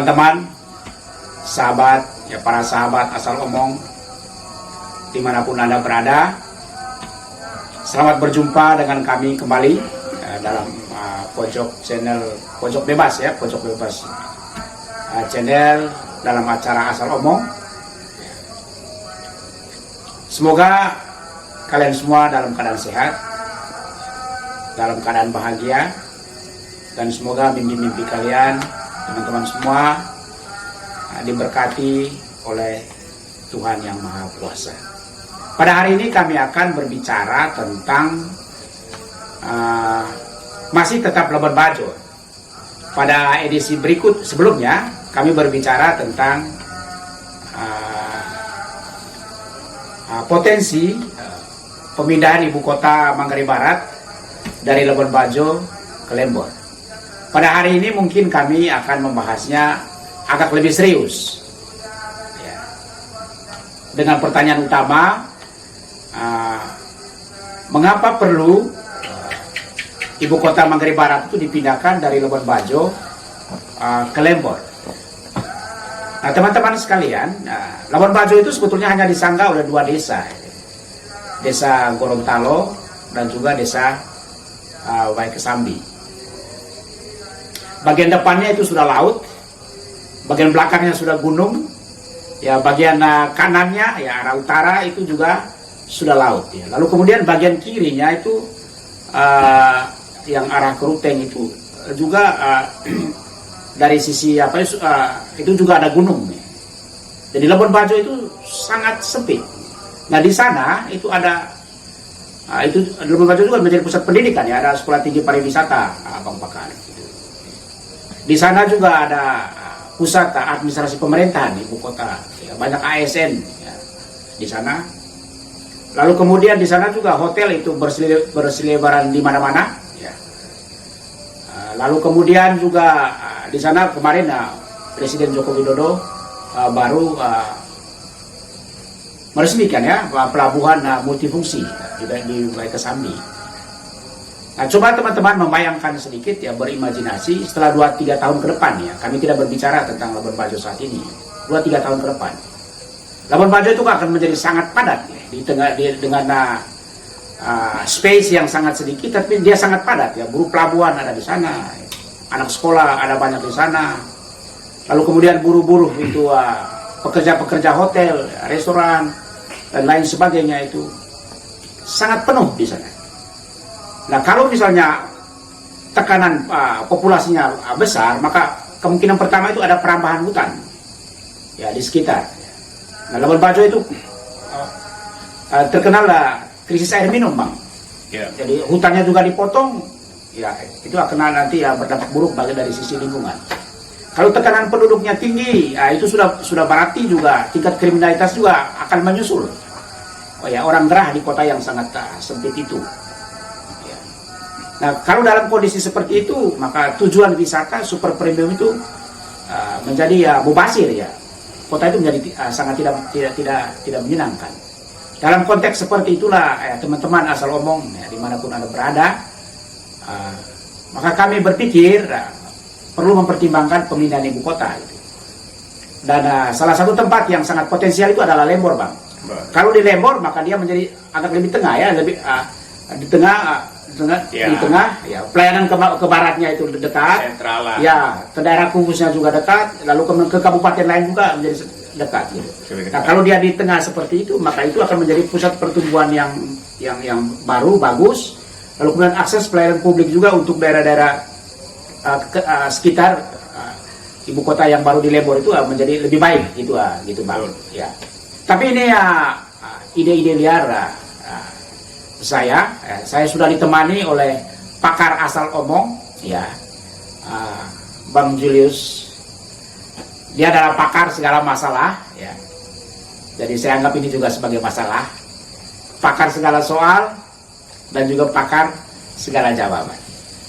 teman-teman, sahabat, ya para sahabat asal omong, dimanapun Anda berada, selamat berjumpa dengan kami kembali dalam channel Pojok Bebas ya, Pojok Bebas channel dalam acara asal omong. Semoga kalian semua dalam keadaan sehat, dalam keadaan bahagia, dan semoga mimpi-mimpi kalian, teman-teman semua, diberkati oleh Tuhan Yang Maha Kuasa. Pada hari ini kami akan berbicara tentang masih tetap Labuan Bajo. Pada edisi berikut sebelumnya kami berbicara tentang potensi pemindahan ibu kota Manggarai Barat dari Labuan Bajo ke Lembor. Pada hari ini mungkin kami akan membahasnya agak lebih serius ya, dengan pertanyaan utama, mengapa perlu ibu kota Manggarai Barat itu dipindahkan dari Labuan Bajo ke Lembor. Nah, teman-teman sekalian, Labuan Bajo itu sebetulnya hanya disanggah oleh dua desa, Desa Gorontalo dan juga Desa Waikesambi. Bagian depannya itu sudah laut, bagian belakangnya sudah gunung, ya bagian kanannya ya arah utara itu juga sudah laut. Ya. Lalu kemudian bagian kirinya itu yang arah Keruteng itu juga dari sisi itu juga ada gunung. Jadi Labuan Bajo itu sangat sempit. Nah di sana itu ada Labuan Bajo juga menjadi pusat pendidikan ya, ada Sekolah Tinggi Pariwisata Bang Pakar. Di sana juga ada pusat administrasi pemerintahan ibu kota, ya, banyak ASN ya, di sana. Lalu kemudian di sana juga hotel itu berseliweran di mana-mana. Ya. Lalu kemudian juga di sana kemarin Presiden Joko Widodo baru meresmikan ya pelabuhan multifungsi di Waikesambi. Nah, coba teman-teman membayangkan sedikit ya, berimajinasi setelah 2-3 tahun ke depan ya. Kami tidak berbicara tentang Labuan Bajo saat ini. 2-3 tahun ke depan. Labuan Bajo itu akan menjadi sangat padat ya, dengan space yang sangat sedikit, tapi dia sangat padat ya. Buruh pelabuhan ada di sana, anak sekolah ada banyak di sana. Lalu kemudian buruh-buruh itu pekerja-pekerja hotel, restoran dan lain sebagainya itu sangat penuh di sana. Nah, kalau misalnya tekanan populasinya besar, maka kemungkinan pertama itu ada perambahan hutan ya di sekitar. Nah, Labuan Bajo itu terkenal krisis air minum, Bang. Yeah. Jadi hutannya juga dipotong, ya itu akan nanti ya berdampak buruk bagi dari sisi lingkungan. Kalau tekanan penduduknya tinggi, ya, itu sudah berarti juga tingkat kriminalitas juga akan menyusul. Oh ya, orang gerah di kota yang sangat sempit itu. Nah, kalau dalam kondisi seperti itu, maka tujuan wisata super premium itu menjadi ya mubazir ya. Kota itu menjadi sangat tidak menyenangkan. Dalam konteks seperti itulah teman-teman asal omong ya, dimanapun Anda berada, maka kami berpikir perlu mempertimbangkan pemindahan ibu kota itu. Dan salah satu tempat yang sangat potensial itu adalah Lembor, Bang. Kalau di Lembor maka dia menjadi agak lebih tengah ya, lebih di tengah ya, pelayanan ke baratnya itu dekat, sentralan. Ya, ke daerah Kungkusnya juga dekat, lalu ke kabupaten lain juga menjadi dekat gitu. Nah, kalau dia di tengah seperti itu, maka itu akan menjadi pusat pertumbuhan yang baru, bagus. Lalu kemudian akses pelayanan publik juga untuk daerah-daerah sekitar ibu kota yang baru di Lembor itu menjadi lebih baik gitu Bang. Ya. Tapi ini ya ide-ide liar saya sudah ditemani oleh pakar asal omong ya, Bang Julius. Dia adalah pakar segala masalah ya. Jadi saya anggap ini juga sebagai masalah, pakar segala soal dan juga pakar segala jawaban.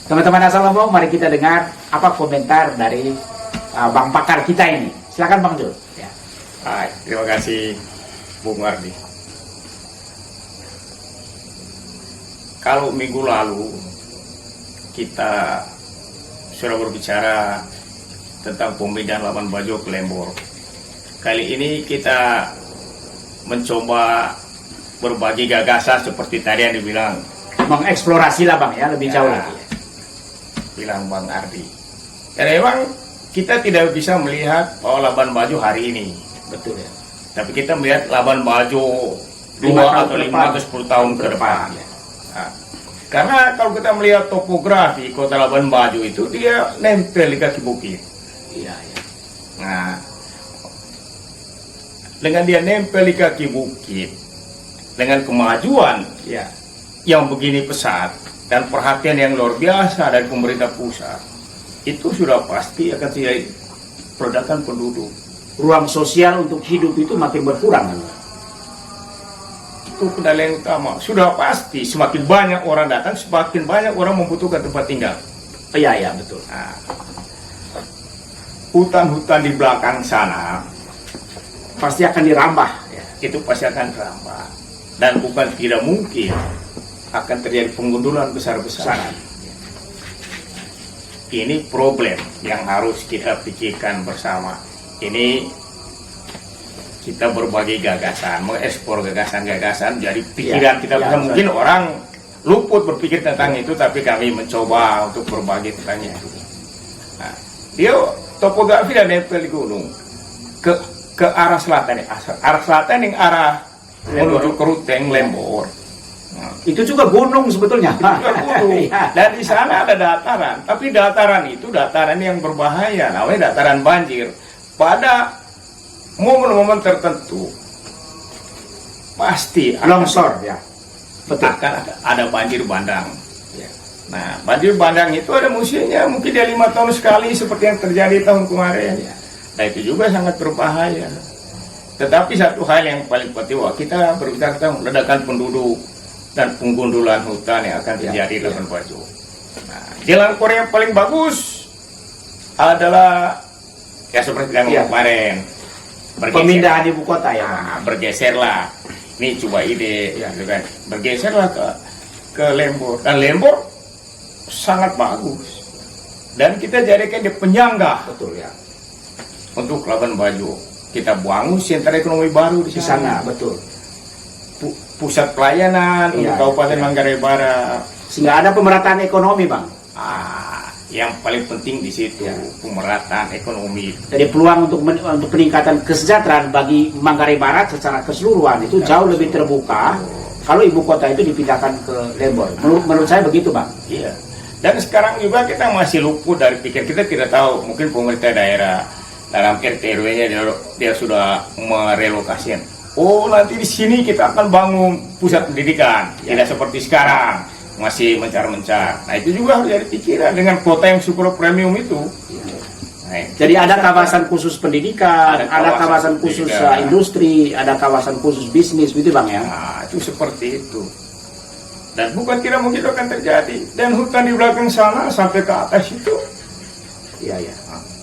Teman-teman asal omong, mari kita dengar apa komentar dari Bang pakar kita ini. Silakan Bang Jul ya. Baik, terima kasih Bung Wardi. Kalau minggu lalu kita sudah berbicara tentang pemindahan Labuan Bajo ke Lembor. Kali ini kita mencoba berbagi gagasan seperti tadi yang dibilang, mengeksplorasi lah Bang ya, lebih jauh Ya. lagi. bilang Bang Ardi. Dan memang kita tidak bisa melihat bahwa Labuan Bajo hari ini, Betul ya. tapi kita melihat Labuan Bajo 2 5 tahun atau ke 5 depan. atau 10 tahun ke depan. ya. Nah, karena kalau kita melihat topografi kota Labuan Bajo itu, dia nempel di kaki bukit. Iya, iya. Nah, dengan dia nempel di kaki bukit, dengan kemajuan Iya. yang begini pesat dan perhatian yang luar biasa dari pemerintah pusat, itu sudah pasti akan terjadi perdakan penduduk. Ruang sosial untuk hidup itu makin berkurang kan? Itu kendala yang utama. Sudah pasti semakin banyak orang datang, semakin banyak orang membutuhkan tempat tinggal. Iya, iya, betul. Nah, hutan-hutan di belakang sana Pasti akan dirambah ya. itu pasti akan rambat, dan bukan tidak mungkin akan terjadi penggundulan besar-besaran. Ini problem yang harus kita pikirkan bersama. Ini kita berbagi gagasan, mengekspor gagasan-gagasan. Jadi pikiran kita bisa, mungkin orang luput berpikir tentang itu, tapi kami mencoba untuk berbagi tentang itu. Nah, dia topografi dan nempel di gunung ke arah selatan, arah selatan yang arah menuju ke Ruteng, Lembor. Nah, Itu juga gunung sebetulnya. itu juga gunung. Iya. Dan di sana ada dataran, tapi dataran itu dataran yang berbahaya, namanya dataran banjir. Pada momen-momen tertentu pasti Longsor ya. Betul. akan ada banjir bandang. Ya. Nah, banjir bandang itu ada musimnya, mungkin dia 5 tahun sekali seperti yang terjadi tahun kemarin. Ya. Nah, itu juga sangat berbahaya. Tetapi satu hal yang paling penting, kita berbicara tentang ledakan penduduk dan penggundulan hutan yang akan terjadi di Labuan Bajo. Nah, jalan Korea yang paling bagus adalah ya seperti yang kemarin, Pemindahan ibu kota ya. Nah, bergeserlah. Ini coba ide, gitu kan. Bergeserlah ke Lembor. Dan Lembor sangat bagus. Dan kita jadikan dia penyangga Betul ya. untuk Labuan Bajo. Kita bangun sentra ekonomi baru di Di sana, sana. betul. Pusat pelayanan untuk Kabupaten Manggarai Barat. Sehingga ada pemerataan ekonomi, Bang. Yang paling penting di situ pemerataan ekonomi. Jadi peluang untuk peningkatan kesejahteraan bagi Manggarai Barat secara keseluruhan itu jauh lebih terbuka kalau ibu kota itu dipindahkan ke Lembor. Menurut saya begitu, Bang. Iya. Dan sekarang juga kita masih luput dari pikir, kita tidak tahu, mungkin pemerintah daerah dalam RT RW-nya dia sudah merelokasikan. Oh, nanti di sini kita akan bangun pusat pendidikan, tidak seperti sekarang masih mencar-mencar. Nah, itu juga harus jadi pikiran dengan kota yang super premium itu. Nah, Jadi ada kawasan khusus pendidikan, ada kawasan khusus industri, ada kawasan khusus bisnis, gitu Bang ya. Nah, itu seperti itu. Dan bukan tidak mungkin akan terjadi. Dan hutan di belakang sana sampai ke atas itu Iya, iya.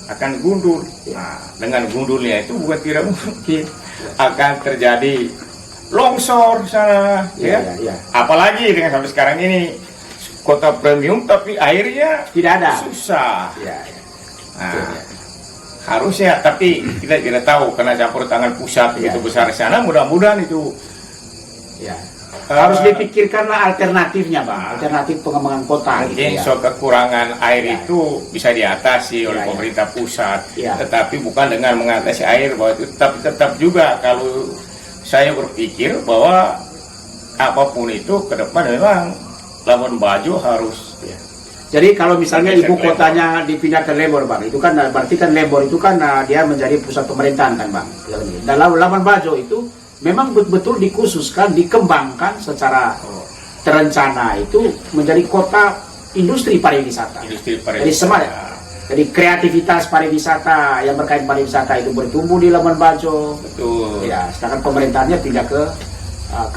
akan gundul. Nah, dengan gundulnya itu bukan tidak mungkin akan terjadi longsor sana, Iya. Apalagi dengan sampai sekarang ini kota premium tapi airnya Tidak ada. susah. Iya, iya. Nah, harusnya, tapi kita tidak tahu karena campur tangan pusat begitu besar di sana. Mudah-mudahan itu Ya. Harus dipikirkanlah alternatifnya, Bang. Alternatif pengembangan kota. mungkin gitu, ya. soal kekurangan air itu bisa diatasi oleh pemerintah pusat, tetapi bukan dengan mengatasi air bahwa itu tetap juga kalau saya berpikir bahwa apapun itu ke depan memang Labuan Bajo harus Jadi kalau misalnya ibu kotanya dipindah ke Lembor, Bang, itu kan berarti kan Lembor itu kan dia menjadi pusat pemerintahan kan, Bang. Dan Labuan Bajo itu memang betul-betul dikhususkan, dikembangkan secara terencana itu menjadi kota industri pariwisata. Jadi jadi kreativitas pariwisata yang berkaitan pariwisata itu bertumbuh di Labuan Bajo. Betul. Ya, sedangkan pemerintahannya pindah ke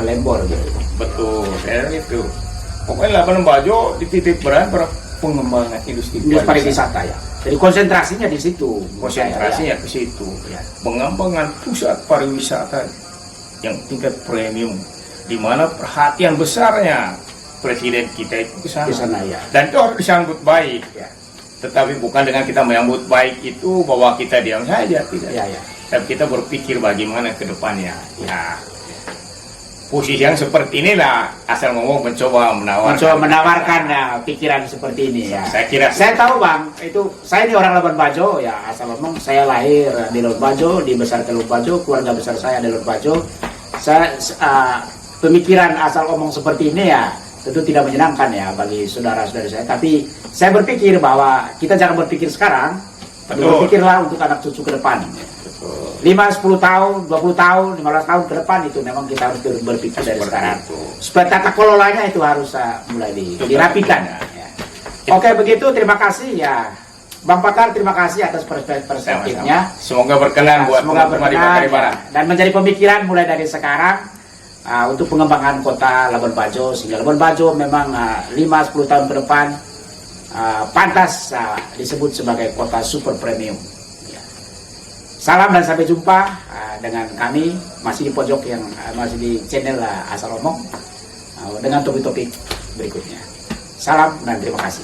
Lembor gitu. Betul, dan itu. Pokoknya Labuan Bajo dititik berat pengembangan industri pariwisata ya. Jadi konsentrasinya di situ. Konsentrasinya ke situ. Pengembangan pusat pariwisata yang tingkat premium, di mana perhatian besarnya presiden kita itu ke sana. Ya. Dan itu harus disambut baik. Ya. Tetapi bukan dengan kita menyambut baik itu bahwa kita diam saja, tidak. Ya, ya. Tapi kita berpikir bagaimana ke depannya. Ya, posisi yang seperti inilah asal ngomong mencoba menawarkan ya, pikiran seperti ini ya. Saya kira Saya tahu Bang, itu saya ini orang Labuan Bajo ya, asal ngomong saya lahir di Labuan Bajo, dibesarkan di Labuan Bajo, keluarga besar saya di Labuan Bajo. Saya pemikiran asal ngomong seperti ini ya tentu tidak menyenangkan ya bagi saudara-saudara saya, tapi saya berpikir bahwa kita jangan berpikir sekarang, tapi Betul. berpikirlah untuk anak cucu ke depan. 5, 10 tahun, 20 tahun, 15 tahun ke depan itu memang kita harus berpikir dari Seperti sekarang. itu. Supaya tata kelolanya itu harus mulai dirapikan. Ya. Oke, begitu, terima kasih ya. Bang Pakar, terima kasih atas perspektifnya. Semoga berkenan buat Semoga teman-teman di berkenan Makassar Barat. dan menjadi pemikiran mulai dari sekarang untuk pengembangan kota Labuan Bajo, sehingga Labuan Bajo memang 5-10 tahun ke depan pantas disebut sebagai kota super premium. Ya. Salam dan sampai jumpa dengan kami masih di pojok yang masih di channel Asal Omong dengan topik-topik berikutnya. Salam dan terima kasih.